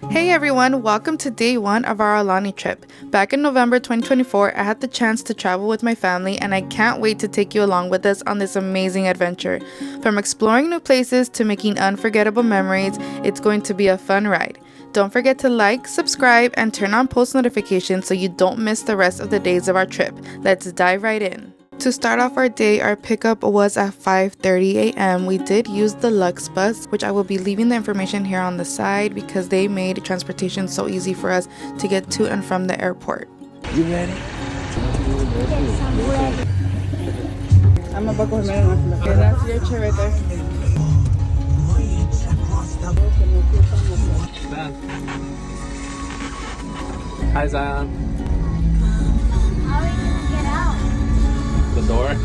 Hey everyone, welcome to day one of our Aulani trip. Back in November 2024, I had the chance to travel with my family and I can't wait to take you along with us on this amazing adventure. From exploring new places to making unforgettable memories, it's going to be a fun ride. Don't forget to like, subscribe, and turn on post notifications so you don't miss the rest of the days of our trip. Let's dive right in. To start off our day, our pickup was at 5:30 a.m. We did use the Lux bus, which I will be leaving the information here on the side because they made transportation so easy for us to get to and from the airport. You ready? Yes, I'm ready. I'm about to go ahead. Okay, that's your chair right there. Hi, Zion. How are we gonna get out? The door.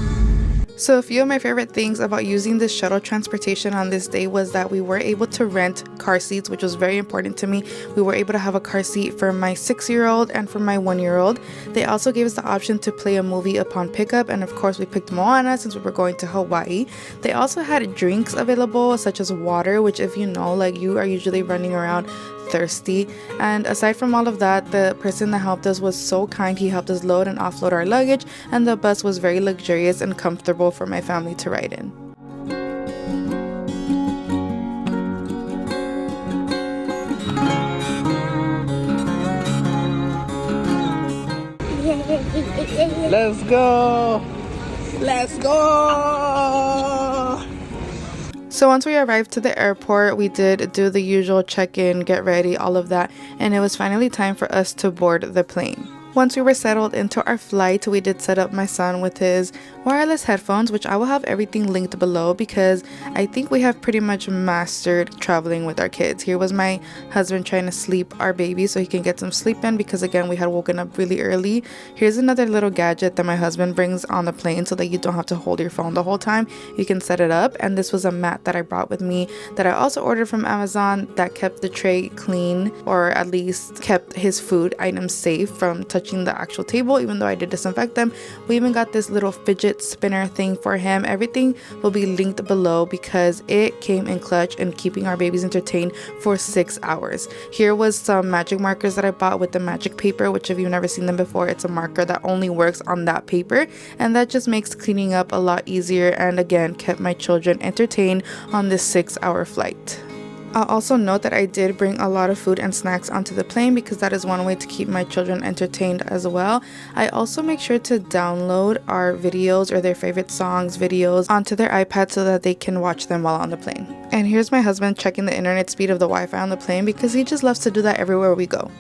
So a few of my favorite things about using this shuttle transportation on this day was that we were able to rent car seats, which was very important to me. We were able to have a car seat for my 6-year-old and for my 1-year-old. They also gave us the option to play a movie upon pickup, and of course we picked Moana since we were going to Hawaii. They also had drinks available such as water, which if you know, like you are usually running around thirsty. And aside from all of that, the person that helped us was so kind. He helped us load and offload our luggage, and the bus was very luxurious and comfortable for my family to ride in. Let's go. Let's go. So once we arrived to the airport, we did do the usual check-in, get ready, all of that, and it was finally time for us to board the plane. Once we were settled into our flight, we did set up my son with his wireless headphones, which I will have everything linked below because I think we have pretty much mastered traveling with our kids. Here was my husband trying to sleep our baby so he can get some sleep in because again, we had woken up really early. Here's another little gadget that my husband brings on the plane so that you don't have to hold your phone the whole time. You can set it up, and this was a mat that I brought with me that I also ordered from Amazon that kept the tray clean, or at least kept his food items safe from touching the actual table, even though I did disinfect them. We even got this little fidget spinner thing for him. Everything will be linked below because it came in clutch in keeping our babies entertained for 6 hours. Here was some magic markers that I bought with the magic paper, which if you've never seen them before, it's a marker that only works on that paper, and that just makes cleaning up a lot easier, and again kept my children entertained on this 6-hour flight. I'll also note that I did bring a lot of food and snacks onto the plane because that is one way to keep my children entertained as well. I also make sure to download our videos or their favorite songs videos onto their iPad so that they can watch them while on the plane. And here's my husband checking the internet speed of the Wi-Fi on the plane because he just loves to do that everywhere we go.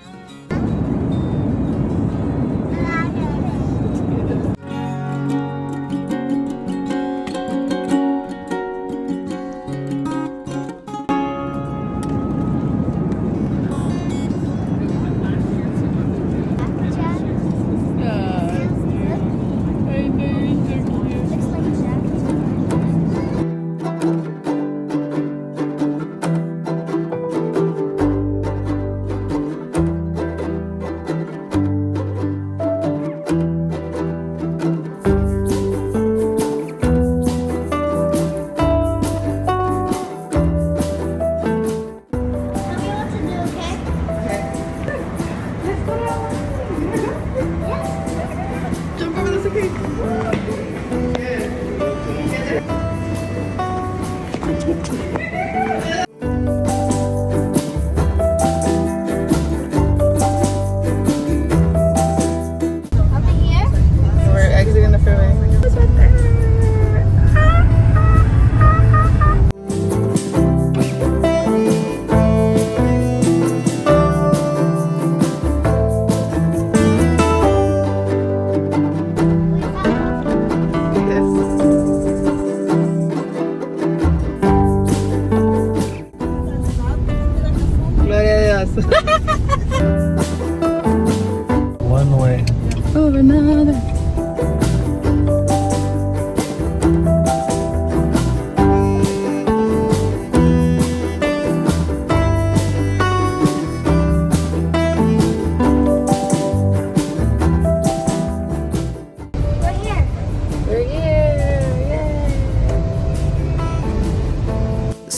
One way. Over another.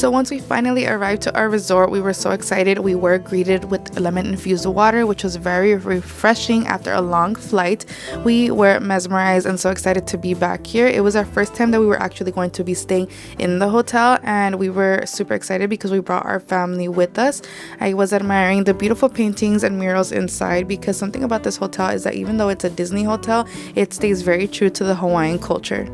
So once we finally arrived to our resort, we were so excited. We were greeted with lemon infused water, which was very refreshing after a long flight. We were mesmerized and so excited to be back here. It was our first time that we were actually going to be staying in the hotel, and we were super excited because we brought our family with us. I was admiring the beautiful paintings and murals inside, because something about this hotel is that even though it's a Disney hotel, it stays very true to the Hawaiian culture.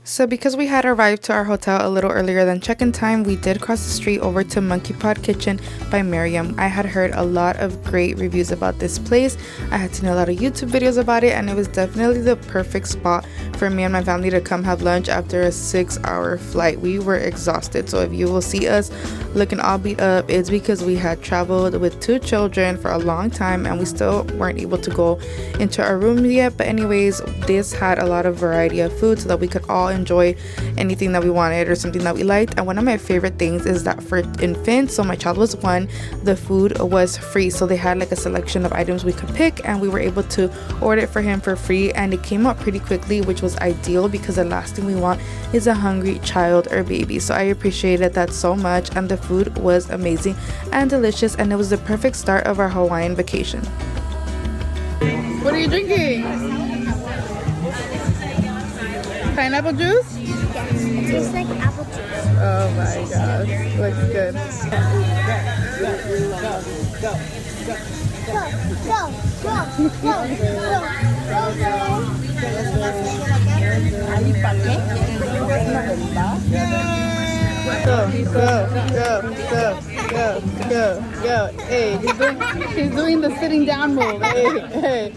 So because we had arrived to our hotel a little earlier than check-in time, we did cross the street over to Monkey Pod Kitchen by Miriam. I had heard a lot of great reviews about this place. I had seen a lot of YouTube videos about it, and it was definitely the perfect spot for me and my family to come have lunch after a 6-hour flight. We were exhausted, so if you will see us looking all beat up, it's because we had traveled with 2 children for a long time and we still weren't able to go into our room yet. But anyways, this had a lot of variety of food so that we could all enjoy anything that we wanted or something that we liked. And one of my favorite things is that for infants, so my child was 1, the food was free. So they had like a selection of items we could pick, and we were able to order it for him for free, and it came out pretty quickly, which was ideal because the last thing we want is a hungry child or baby. So I appreciated that so much, and the food was amazing and delicious, and it was the perfect start of our Hawaiian vacation. What are you drinking? Pineapple juice? Yes, it tastes like apple juice. Oh my gosh, looks good. Go. Hey, he's doing the sitting down move. Hey.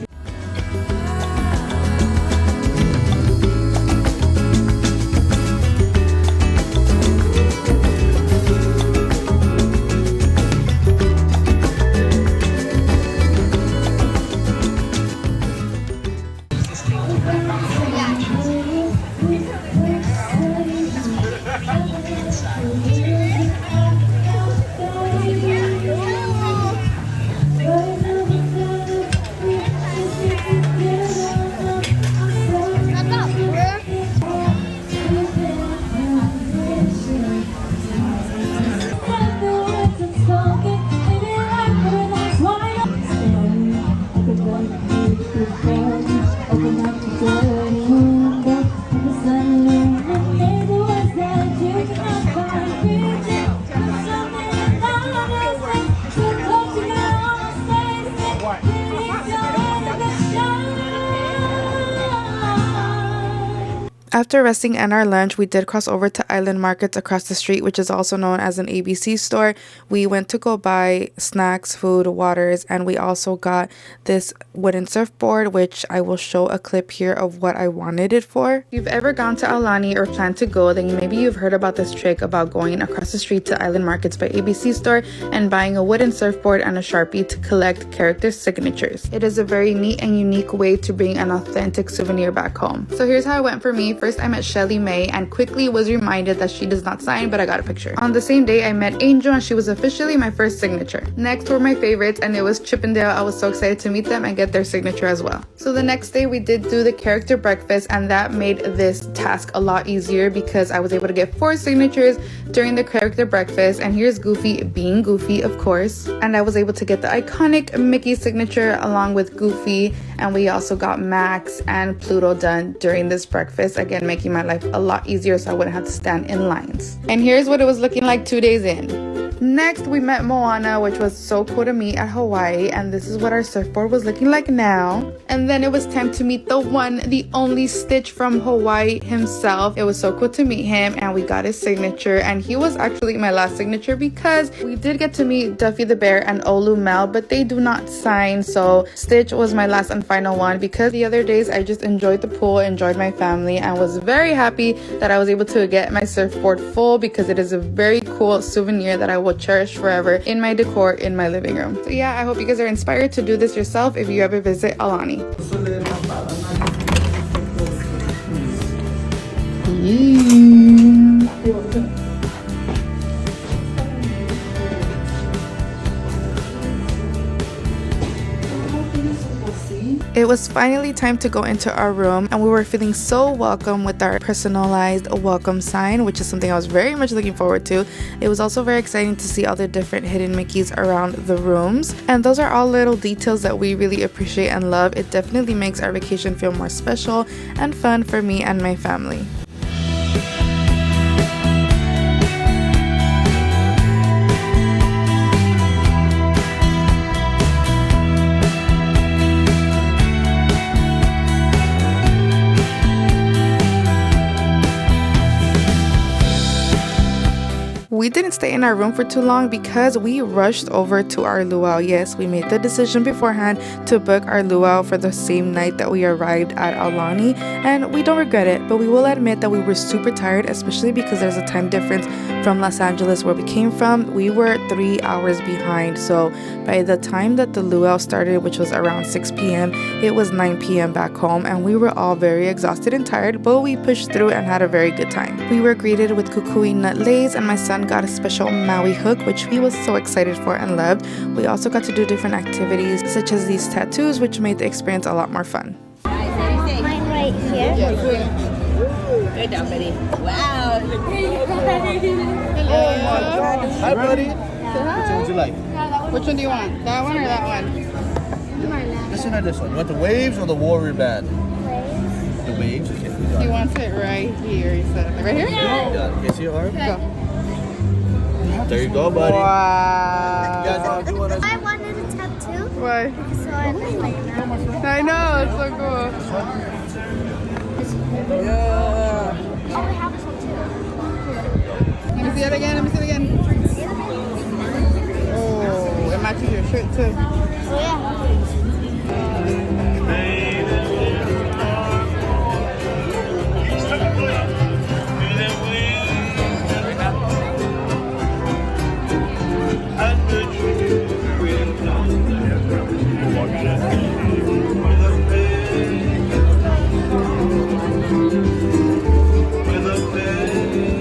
After resting and our lunch, we did cross over to Island Markets across the street, which is also known as an ABC store. We went to go buy snacks, food, waters, and we also got this wooden surfboard, which I will show a clip here of what I wanted it for. If you've ever gone to Aulani or plan to go, then maybe you've heard about this trick about going across the street to Island Markets by ABC store and buying a wooden surfboard and a Sharpie to collect character signatures. It is a very neat and unique way to bring an authentic souvenir back home. So here's how it went for me. First, I met Shelly May and quickly was reminded that she does not sign, but I got a picture. On the same day, I met Angel and she was officially my first signature. Next were my favorites, and it was Chip and Dale. I was so excited to meet them and get their signature as well. So the next day we did do the character breakfast, and that made this task a lot easier because I was able to get 4 signatures during the character breakfast. And here's Goofy being Goofy, of course. And I was able to get the iconic Mickey signature along with Goofy, and we also got Max and Pluto done during this breakfast, again making my life a lot easier so I wouldn't have to stand in lines. And here's what it was looking like 2 days in. Next, we met Moana, which was so cool to meet at Hawaii, and this is what our surfboard was looking like now. And then it was time to meet the one, the only Stitch from Hawaii himself. It was so cool to meet him, and we got his signature, and he was actually my last signature because we did get to meet Duffy the Bear and Olu Mel, but they do not sign, so Stitch was my last and final one because the other days I just enjoyed the pool, enjoyed my family, and was very happy that I was able to get my surfboard full because it is a very cool souvenir that I will cherish forever in my decor in my living room. So yeah, I hope you guys are inspired to do this yourself if you ever visit Aulani. It was finally time to go into our room, and we were feeling so welcome with our personalized welcome sign, which is something I was very much looking forward to. It was also very exciting to see all the different hidden Mickeys around the rooms, and those are all little details that we really appreciate and love. It definitely makes our vacation feel more special and fun for me and my family. We didn't stay in our room for too long because we rushed over to our luau. Yes, we made the decision beforehand to book our luau for the same night that we arrived at Aulani, and we don't regret it, but we will admit that we were super tired, especially because there's a time difference from Los Angeles where we came from. We were 3 hours behind, so by the time that the luau started, which was around 6 p.m., it was 9 p.m. back home, and we were all very exhausted and tired, but we pushed through and had a very good time. We were greeted with kukui nut lays, and my son got a special Maui hook, which he was so excited for and loved. We also got to do different activities such as these tattoos, which made the experience a lot more fun. Mine right here. Good job, buddy. Wow. Hi, buddy. Which one would you like? Which one do you want? That one or that one? This one or this one? You want the waves or the warrior band? The waves? Okay. He wants it right here. He said. Right here? Yeah. Okay, see your arm? Go. There you go, buddy. Wow. You guys want to do one? I wanted a tattoo. Why? So I was like, no. I know. It's so cool. Yeah. Oh, we have this one too. Let me see it again. Let me see it again. Oh, it matches your shirt too. Oh, yeah.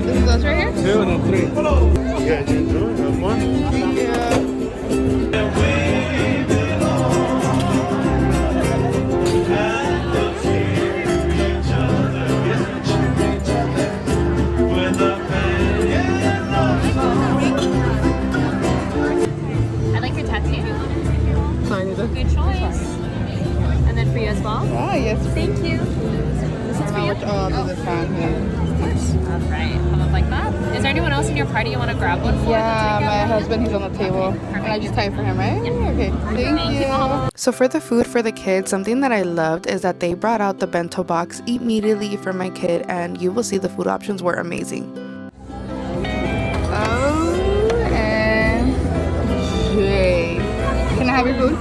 This is us right here? 2 and then 3. Yeah, you do it. Have fun. Thank you. I like your tattoo. Sorry, Good choice. And then for you as well. Ah, yes. Thank you. This is for you. I'll do this one here. All right. How about like that? Is there anyone else in your party you want to grab one for? Yeah, my husband, he's on the table. Perfect. And I just type for him, right? Okay. Thank you. Mama. So for the food for the kids, something that I loved is that they brought out the bento box immediately for my kid, and you will see the food options were amazing. Oh, and Jay. Can I have your food?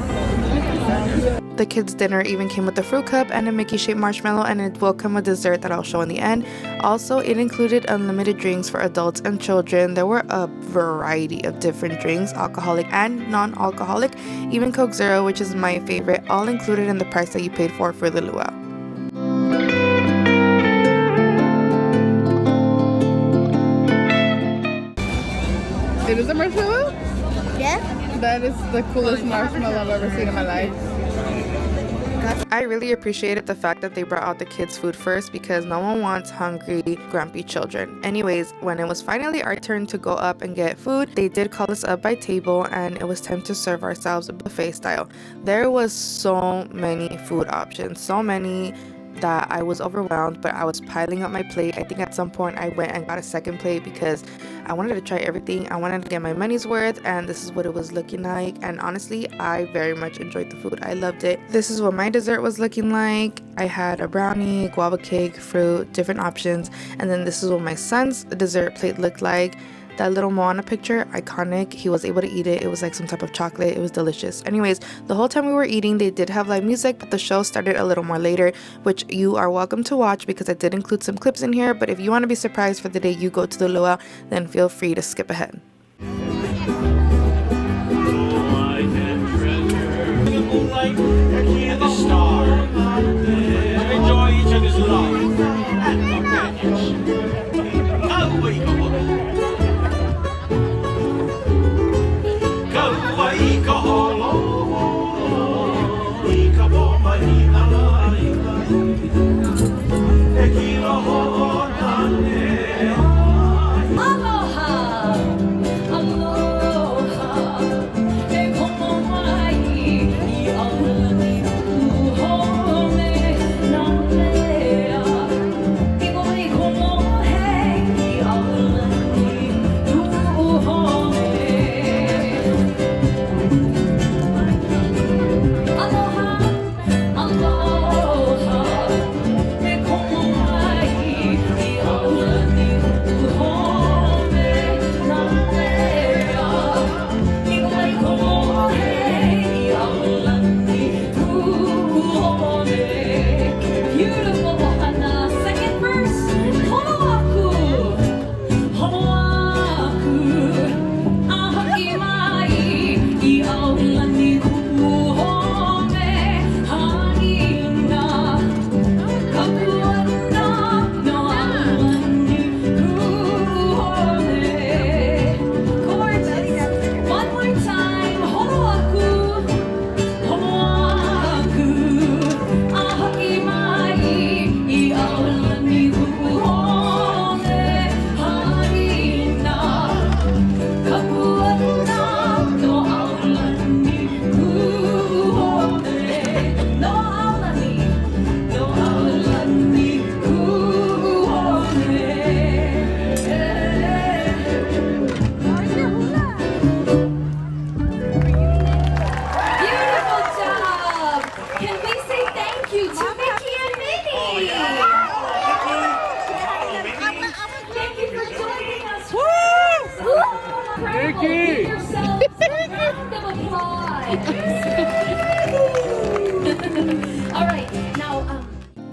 The kids' dinner even came with a fruit cup and a Mickey-shaped marshmallow, and it will come with dessert that I'll show in the end. Also, it included unlimited drinks for adults and children. There were a variety of different drinks, alcoholic and non-alcoholic, even Coke Zero, which is my favorite, all included in the price that you paid for the luau. It is a marshmallow? Yeah? That is the coolest marshmallow I've ever seen in my life. I really appreciated the fact that they brought out the kids' food first, because no one wants hungry, grumpy children. Anyways, when it was finally our turn to go up and get food, they did call us up by table, and it was time to serve ourselves buffet style. There was so many food options, so many that I was overwhelmed, but I was piling up my plate. I think at some point I went and got a second plate because I wanted to try everything. I wanted to get my money's worth, and this is what it was looking like. And honestly, I very much enjoyed the food. I loved it. This is what my dessert was looking like. I had a brownie, guava cake, fruit, different options, and then this is what my son's dessert plate looked like. That little Moana picture, iconic. He was able to eat it. It was like some type of chocolate. It was delicious. Anyways, the whole time we were eating, they did have live music, but the show started a little more later, which you are welcome to watch because I did include some clips in here. But if you want to be surprised for the day you go to the luau, then feel free to skip ahead. Enjoy each other's love.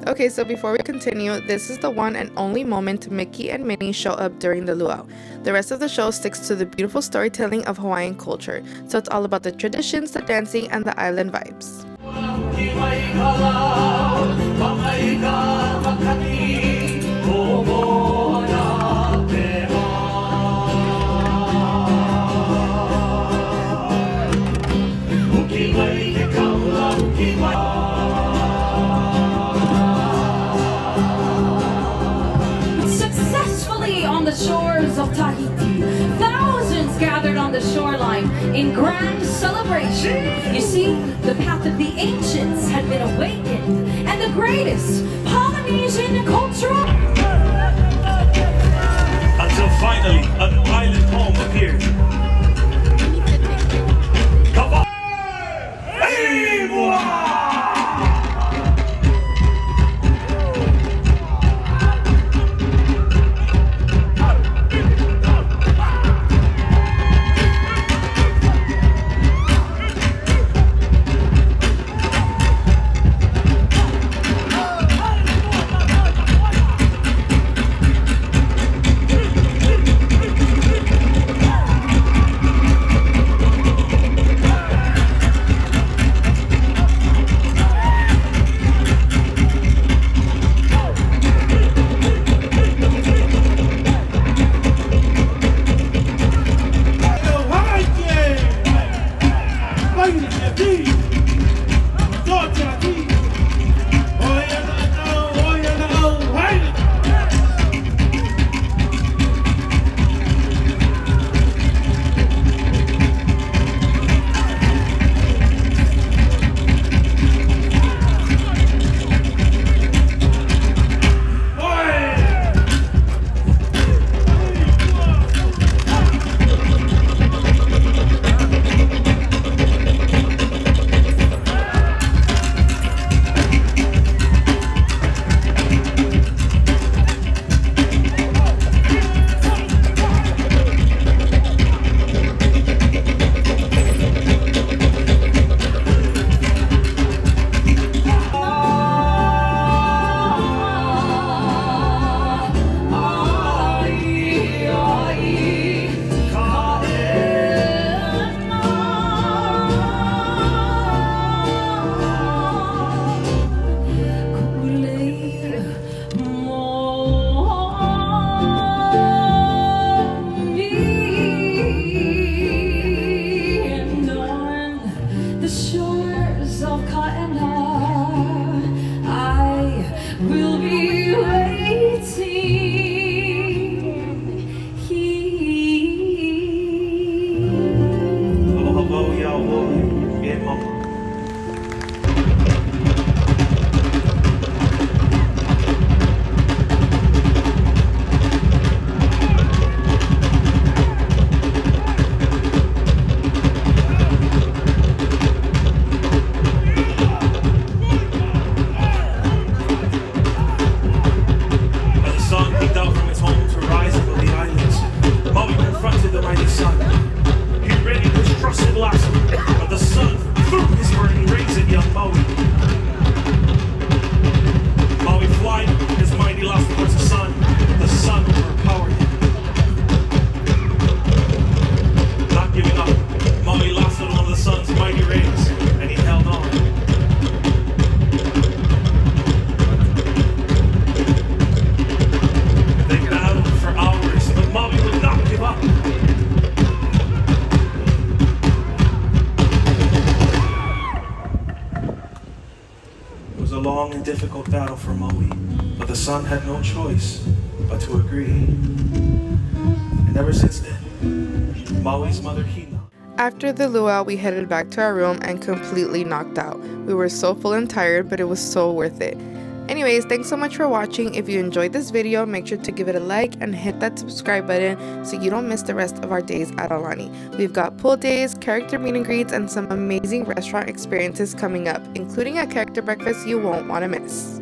Okay, so before we continue, this is the one and only moment Mickey and Minnie show up during the luau. The rest of the show sticks to the beautiful storytelling of Hawaiian culture, so it's all about the traditions, the dancing, and the island vibes. The shores of Tahiti, thousands gathered on the shoreline in grand celebration. You see, the path of the ancients had been awakened, and the greatest Polynesian cultural until finally an island home appeared. difficult battle for Maui, but the son had no choice but to agree. And ever since then, Maui's mother Hina. After the luau, we headed back to our room and completely knocked out. We were so full and tired, but it was so worth it. Anyways, thanks so much for watching. If you enjoyed this video, make sure to give it a like and hit that subscribe button so you don't miss the rest of our days at Aulani. We've got pool days, character meet and greets, and some amazing restaurant experiences coming up, including a character breakfast you won't want to miss.